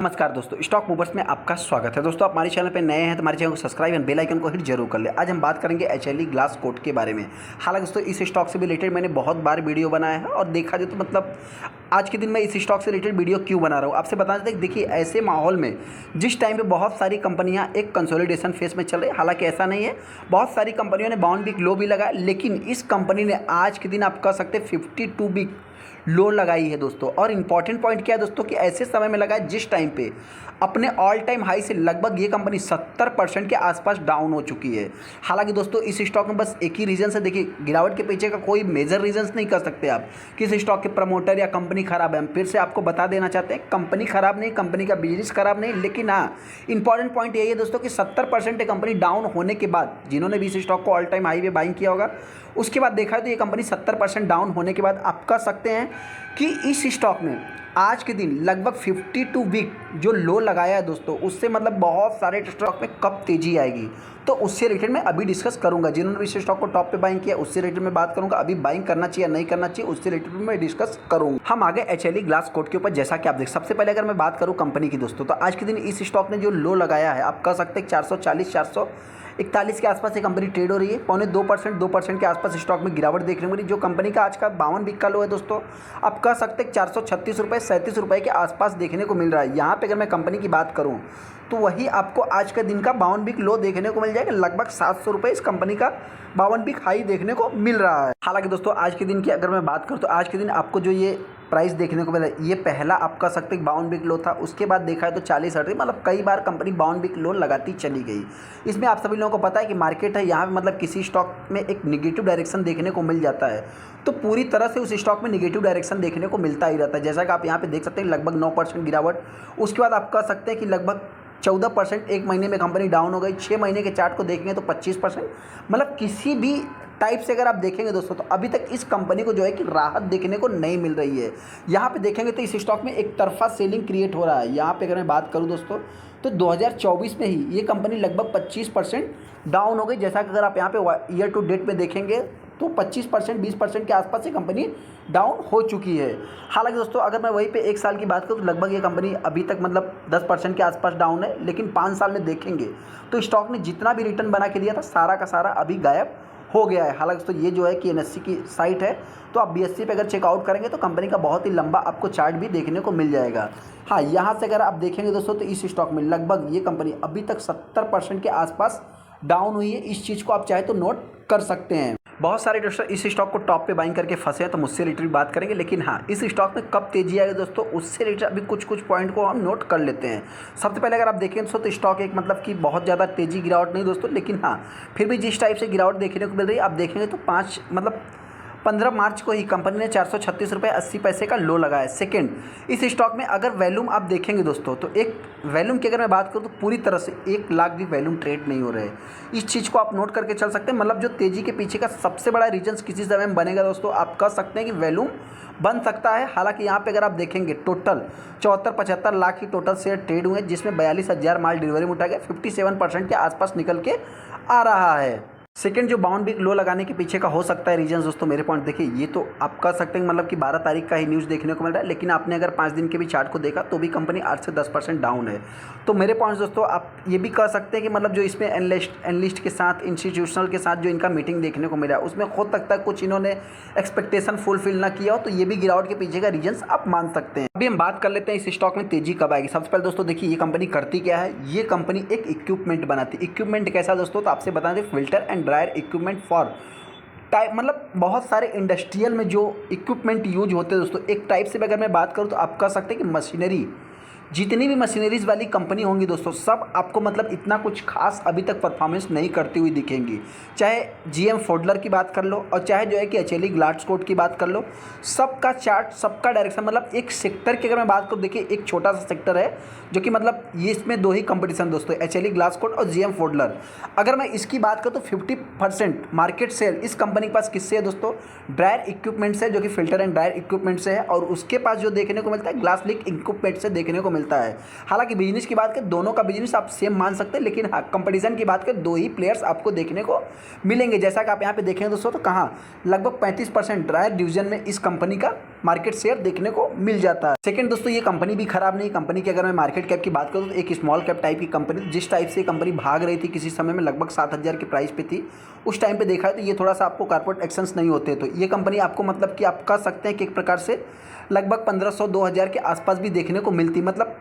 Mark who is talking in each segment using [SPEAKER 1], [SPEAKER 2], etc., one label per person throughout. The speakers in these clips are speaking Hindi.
[SPEAKER 1] नमस्कार दोस्तों, स्टॉक मूवर्स में आपका स्वागत है। दोस्तों आप हमारे चैनल पे नए हैं तो हमारे चैनल को सब्सक्राइब एंड बेल आइकन को हिट जरूर कर ले। आज हम बात करेंगे एचएलई ग्लास कोट के बारे में। हालांकि दोस्तों इस स्टॉक से रिलेटेड मैंने बहुत बार वीडियो बनाया है और देखा जाए तो मतलब आज के दिन मैं इस स्टॉक से रिलेटेड वीडियो क्यों बना रहा हूँ आपसे बता दें। देखिए ऐसे माहौल में जिस टाइम पे बहुत सारी कंपनियां एक कंसोलिडेशन फेज में चल रही है, हालांकि ऐसा नहीं है, बहुत सारी कंपनियों ने बाउंड वीक लो भी लगाया, लेकिन इस कंपनी ने आज के दिन आप कह सकते 52 वीक लो लगाई है दोस्तों। और इंपॉर्टेंट पॉइंट क्या है दोस्तों कि ऐसे समय में लगाया जिस टाइम पे अपने ऑल टाइम हाई से लगभग ये कंपनी 70% के आसपास डाउन हो चुकी है। हालांकि दोस्तों इस स्टॉक में बस एक ही रीज़न है, देखिए गिरावट के पीछे का कोई मेजर रीजंस नहीं कर सकते आप कि इस स्टॉक के प्रमोटर या कंपनी खराब है। हम फिर से आपको बता देना चाहते हैं कंपनी खराब नहीं, कंपनी का बिजनेस खराब नहीं, लेकिन हाँ इंपॉर्टेंट पॉइंट यही है दोस्तों कि 70% कंपनी डाउन होने के बाद जिन्होंने भी इस स्टॉक को ऑल टाइम हाई पे बाइंग किया होगा उसके बाद देखा है तो ये कंपनी 70% डाउन होने के बाद आप कह सकते हैं कि इस स्टॉक में आज के दिन लगभग 52 वीक जो लो लगाया है दोस्तों, उससे मतलब बहुत सारे स्टॉक में कब तेजी आएगी तो उससे रिलेटेड मैं अभी डिस्कस करूंगा। जिन्होंने इस स्टॉक को टॉप पे बाइंग किया उससे रिलेटेड मैं बात करूंगा, अभी बाइंग करना चाहिए या नहीं करना चाहिए उससे रिलेटेड मैं डिस्कस करूंगा। हम आगे एचएलई ग्लास कोट के ऊपर जैसा कि आप देख, सबसे पहले अगर मैं बात करूँ कंपनी की दोस्तों, तो आज के दिन इस स्टॉक ने जो लो लगाया है आप कह सकते हैं 440 441 के आसपास ये कंपनी ट्रेड हो रही है। 2% के आसपास स्टॉक में गिरावट देखने को मिली। जो कंपनी का आज का 52 वीक का लो है दोस्तों, आप कह सकते हैं 436 रुपये 37 रुपये के आसपास देखने को मिल रहा है। यहाँ पे अगर मैं कंपनी की बात करूँ तो वही आपको आज का दिन का 52 वीक लो देखने को मिल जाएगा। लगभग 700 रुपये इस कंपनी का 52 वीक हाई देखने को मिल रहा है। हालांकि दोस्तों आज के दिन की अगर मैं बात करूँ तो आज के दिन आपको जो ये प्राइस देखने को मिला ये पहला आप कह सकते हैं 52 वीक लो था, उसके बाद देखा है तो 40 हट रही, मतलब कई बार कंपनी 52 वीक लो लगाती चली गई। इसमें आप सभी लोगों को पता है कि मार्केट है यहाँ पे मतलब किसी स्टॉक में एक निगेटिव डायरेक्शन देखने को मिल जाता है तो पूरी तरह से उस स्टॉक में निगेटिव डायरेक्शन देखने को मिलता ही रहता है। जैसा कि आप यहाँ पे देख सकते हैं लगभग 9% गिरावट, उसके बाद आप कह सकते हैं कि लगभग 14% एक महीने में कंपनी डाउन हो गई। 6 महीने के चार्ट को देखेंगे तो 25%, मतलब किसी भी टाइप से अगर आप देखेंगे दोस्तों तो अभी तक इस कंपनी को जो है कि राहत देखने को नहीं मिल रही है। यहाँ पे देखेंगे तो इस स्टॉक में एक तरफा सेलिंग क्रिएट हो रहा है। यहाँ पे अगर मैं बात करूँ दोस्तों तो 2024 में ही ये कंपनी लगभग 25% डाउन हो गई। जैसा कि अगर आप यहाँ पे ईयर टू डेट में देखेंगे तो 25% 20% के आसपास ये कंपनी डाउन हो चुकी है। हालांकि दोस्तों अगर मैं वहीं पे एक साल की बात करूँ तो लगभग ये कंपनी अभी तक मतलब 10% के आसपास डाउन है, लेकिन 5 साल में देखेंगे तो स्टॉक ने जितना भी रिटर्न बना के दिया था सारा का सारा अभी गायब हो गया है। हालांकि दोस्तों ये जो है कि एनएससी की साइट है तो आप बीएससी पे अगर चेकआउट करेंगे तो कंपनी का बहुत ही लंबा आपको चार्ट भी देखने को मिल जाएगा। हाँ यहाँ से अगर आप देखेंगे दोस्तों तो इस स्टॉक में लगभग ये कंपनी अभी तक 70% के आसपास डाउन हुई है। इस चीज़ को आप चाहे तो नोट कर सकते हैं। बहुत सारे दोस्तों इस स्टॉक को टॉप पे बाइंग करके फंसे हैं तो मुझसे रिलेटेड बात करेंगे, लेकिन हाँ इस स्टॉक में कब तेजी आएगी दोस्तों उससे रिलेटेड अभी कुछ पॉइंट को हम नोट कर लेते हैं। सबसे पहले अगर आप देखें दोस्तों तो स्टॉक एक मतलब कि बहुत ज़्यादा तेजी गिरावट नहीं दोस्तों, लेकिन हाँ फिर भी जिस टाइप से गिरावट देखने को मिल रही है आप देखेंगे तो 15 मार्च को ही कंपनी ने 436 रुपये 80 पैसे का लो लगाया। सेकंड, इस स्टॉक में अगर वैल्यूम आप देखेंगे दोस्तों तो एक वैल्यूम की अगर मैं बात करूँ तो पूरी तरह से 1 लाख भी वैल्यूम ट्रेड नहीं हो रहे हैं। इस चीज़ को आप नोट करके चल सकते हैं। मतलब जो तेज़ी के पीछे का सबसे बड़ा रीजन किसी समय में बनेगा दोस्तों, आप कह सकते हैं कि वैल्यूम बन सकता है। हालांकि यहाँ पे अगर आप देखेंगे टोटल 74-75 लाख ही टोटल शेयर ट्रेड हुए जिसमें 42,000 माल डिलीवरी में उठा गया, 57% के आसपास निकल के आ रहा है। सेकंड, जो 52 वीक लो लगाने के पीछे का हो सकता है रीजन दोस्तों मेरे पॉइंट देखिए, ये तो आप कह सकते हैं मतलब कि 12 तारीख का ही न्यूज़ देखने को मिल रहा है, लेकिन आपने अगर 5 दिन के भी चार्ट को देखा तो भी कंपनी 8 से 10% डाउन है। तो मेरे पॉइंट्स दोस्तों आप ये भी कह सकते हैं कि मतलब जो इसमें एनालिस्ट के साथ इंस्टीट्यूशनल के साथ जो इनका मीटिंग देखने को मिला है उसमें हो सकता है कुछ इन्होंने एक्सपेक्टेशन फुलफिल ना किया हो, तो ये भी गिरावट के पीछे का रीजन आप मान सकते हैं। अभी हम बात कर लेते हैं इस स्टॉक में तेजी कब आएगी। सबसे पहले दोस्तों देखिए ये कंपनी करती क्या है, ये कंपनी एक इक्विपमेंट बनाती है। इक्विपमेंट कैसा दोस्तों, तो आपसे बता दें filter and dryer equipment for type, मतलब बहुत सारे इंडस्ट्रियल में जो इक्विपमेंट यूज होते हैं दोस्तों। एक टाइप से अगर मैं बात करूँ तो आप कह सकते हैं कि मशीनरी, जितनी भी मशीनरीज वाली कंपनी होंगी दोस्तों सब आपको मतलब इतना कुछ खास अभी तक परफॉर्मेंस नहीं करती हुई दिखेंगी। चाहे जीएम फोडलर की बात कर लो और चाहे जो है कि एचएलई ग्लास कोट की बात कर लो, सबका चार्ट सबका डायरेक्शन, मतलब एक सेक्टर की अगर मैं बात करूँ देखिए एक छोटा सा सेक्टर है जो कि मतलब ये इसमें 2 ही कंपटीशन दोस्तों, एचएलई ग्लास कोट और जीएम फोडलर। अगर मैं इसकी बात करूँ तो 50% मार्केट शेयर इस कंपनी के पास किससे है दोस्तों, ड्रायर इक्विपमेंट से, जो कि फिल्टर एंड ड्रायर इक्विपमेंट से है, और उसके पास जो देखने को मिलता है ग्लास लिक इक्विपमेंट से देखने को मिलता है। हालांकि बिजनेस की बात करें दोनों का बिजनेस आप सेम मान सकते हैं, लेकिन हाँ कंपटीशन की बात करें 2 ही प्लेयर्स आपको देखने को मिलेंगे। जैसा कि आप यहाँ पे देखेंगे दोस्तों तो कहाँ लगभग 35% ड्रायर डिवीजन में इस कंपनी का मार्केट शेयर देखने को मिल जाता है। सेकंड दोस्तों, ये कंपनी भी खराब नहीं। कंपनी की अगर मैं मार्केट कैप की बात करूँ तो एक स्मॉल कैप टाइप की कंपनी, जिस टाइप से कंपनी भाग रही थी किसी समय में लगभग 7,000 की प्राइस पे थी, उस टाइम पे देखा है तो ये थोड़ा सा आपको कॉर्पोरेट एक्शंस नहीं होते, तो ये कंपनी आपको मतलब कि आप कह सकते हैं कि एक प्रकार से लगभग 1500-2000 के आसपास भी देखने को मिलती। मतलब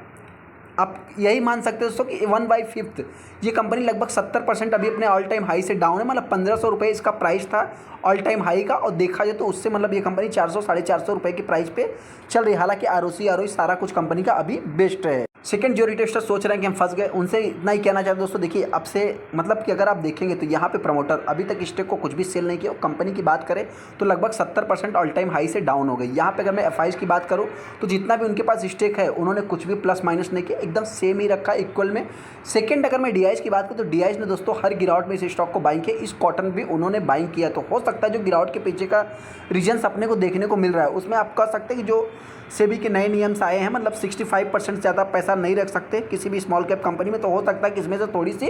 [SPEAKER 1] आप यही मान सकते हो दोस्तों कि 1/5 ये कंपनी लगभग 70% अभी अपने ऑल टाइम हाई से डाउन है। मतलब 1500 रुपये इसका प्राइस था ऑल टाइम हाई का, और देखा जाए तो उससे मतलब ये कंपनी 400-450 रुपये की प्राइस पे चल रही है। हालांकि आरओई सारा कुछ कंपनी का अभी बेस्ट है। सेकंड, जो रिटेस्टर सोच रहे हैं कि हम फंस गए, उनसे इतना ही कहना चाहते हैं दोस्तों, देखिए अब से मतलब कि अगर आप देखेंगे तो यहाँ पे प्रमोटर अभी तक स्टेक को कुछ भी सेल नहीं किया। कंपनी की बात करें तो लगभग 70% ऑल टाइम हाई से डाउन हो गई। यहाँ पे अगर मैं एफआईज की बात करूँ तो जितना भी उनके पास स्टेक है उन्होंने कुछ भी प्लस माइनस नहीं किया, एकदम सेम ही रखा इक्वल में। सेकंड, अगर मैं डीआईएस की बात करूँ तो डीआईएस ने दोस्तों हर गिरावट में इस स्टॉक को बाइंग किया। इस क्वार्टर भी उन्होंने बाइंग किया, तो हो सकता है जो गिरावट के पीछे का रीजन्स अपने को देखने को मिल रहा है उसमें आप कह सकते हैं कि जो सेबी के नए नियम्स आए हैं, मतलब 65% से ज़्यादा पैसा नहीं रख सकते किसी भी स्मॉल कैप कंपनी में, तो हो सकता है कि इसमें से थोड़ी सी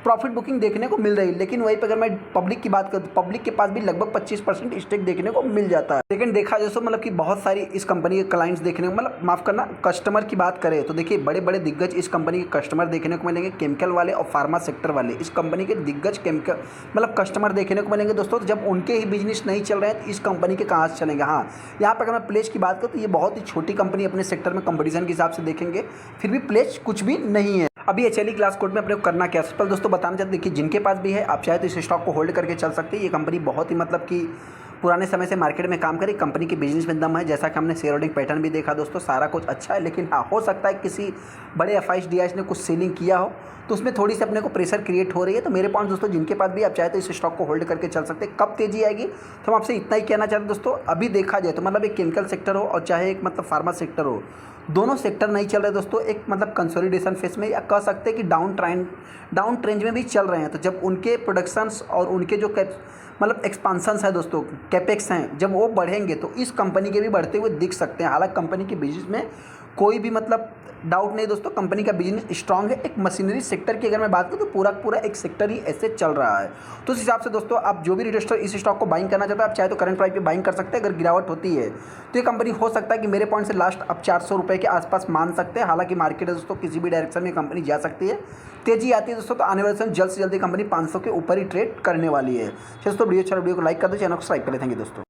[SPEAKER 1] प्रॉफिट बुकिंग देखने को मिल रही है। लेकिन वहीं पर अगर मैं पब्लिक की बात करूँ तो पब्लिक के पास भी लगभग 25% स्टेक देखने को मिल जाता है। लेकिन देखा जाए तो मतलब कि बहुत सारी इस कंपनी के क्लाइंट्स देखने को, मतलब माफ़ करना, कस्टमर की बात करें तो देखिए बड़े बड़े दिग्गज इस कंपनी के कस्टमर देखने को मिलेंगे, केमिकल वाले और फार्मा सेक्टर वाले इस कंपनी के दिग्गज केमिकल मतलब कस्टमर देखने को मिलेंगे दोस्तों। तो जब उनके ही बिजनेस नहीं चल रहे हैं तो इस कंपनी के कहाँ से चलेंगे। हाँ, यहाँ पर अगर मैं प्लेस की बात करूँ तो ये बहुत ही छोटी कंपनी, अपने सेक्टर में कंपटीशन के हिसाब से देखेंगे फिर भी प्लेस कुछ भी नहीं है। अभी एचएलई ग्लास कोड में अपने को करना क्या, सिंपल दोस्तों बताना चाहते, देखिए जिनके पास भी है आप चाहे तो इस स्टॉक को होल्ड करके चल सकते हैं। ये कंपनी बहुत ही मतलब कि पुराने समय से मार्केट में काम करी, कंपनी के बिजनेस में दम है। जैसा कि हमने शेयर होल्डिंग पैटर्न भी देखा दोस्तों, सारा कुछ अच्छा है। लेकिन हाँ, हो सकता है किसी बड़े एफआईज डीआईएस ने कुछ सेलिंग किया हो तो उसमें थोड़ी सी अपने को प्रेशर क्रिएट हो रही है। तो मेरे पॉइंट दोस्तों, जिनके पास भी आप चाहे तो इस स्टॉक को होल्ड करके चल सकते हैं। कब तेजी आएगी तो हम आपसे इतना ही कहना चाहते हैं दोस्तों, अभी देखा जाए तो मतलब एक केमिकल सेक्टर हो और चाहे एक मतलब फार्मा सेक्टर हो, दोनों सेक्टर नहीं चल रहे दोस्तों, एक मतलब कंसोलिडेशन फेस में, या कह सकते हैं कि डाउन ट्रेंड में भी चल रहे हैं। तो जब उनके प्रोडक्शंस और उनके जो मतलब एक्सपांसन्स है दोस्तों, कैपेक्स हैं, जब वो बढ़ेंगे तो इस कंपनी के भी बढ़ते हुए दिख सकते हैं। हालांकि कंपनी के बिजनेस में कोई भी मतलब डाउट नहीं दोस्तों, कंपनी का बिजनेस स्ट्रांग है। एक मशीनरी सेक्टर की अगर मैं बात करूँ तो पूरा एक सेक्टर ही ऐसे चल रहा है। तो उस हिसाब से दोस्तों, आप जो भी रिटेस्टर इस स्टॉक को बाइंग करना चाहते हैं, आप चाहे तो करंट प्राइस पे बाइंग कर सकते हैं। अगर गिरावट होती है तो ये कंपनी हो सकता है कि मेरे पॉइंट से लास्ट आप 400 रुपये के आसपास मान सकते हैं। हालांकि मार्केट है दोस्तों, किसी भी डायरेक्शन में कंपनी जा सकती है। तेजी आती है दोस्तों तो आने वाले समय जल्द से जल्द कंपनी 500 के ऊपर ही ट्रेड करने वाली है। दोस्तों वीडियो को लाइक कर दो, चैनल को सब्सक्राइब कर लें। थैंक यू दोस्तों।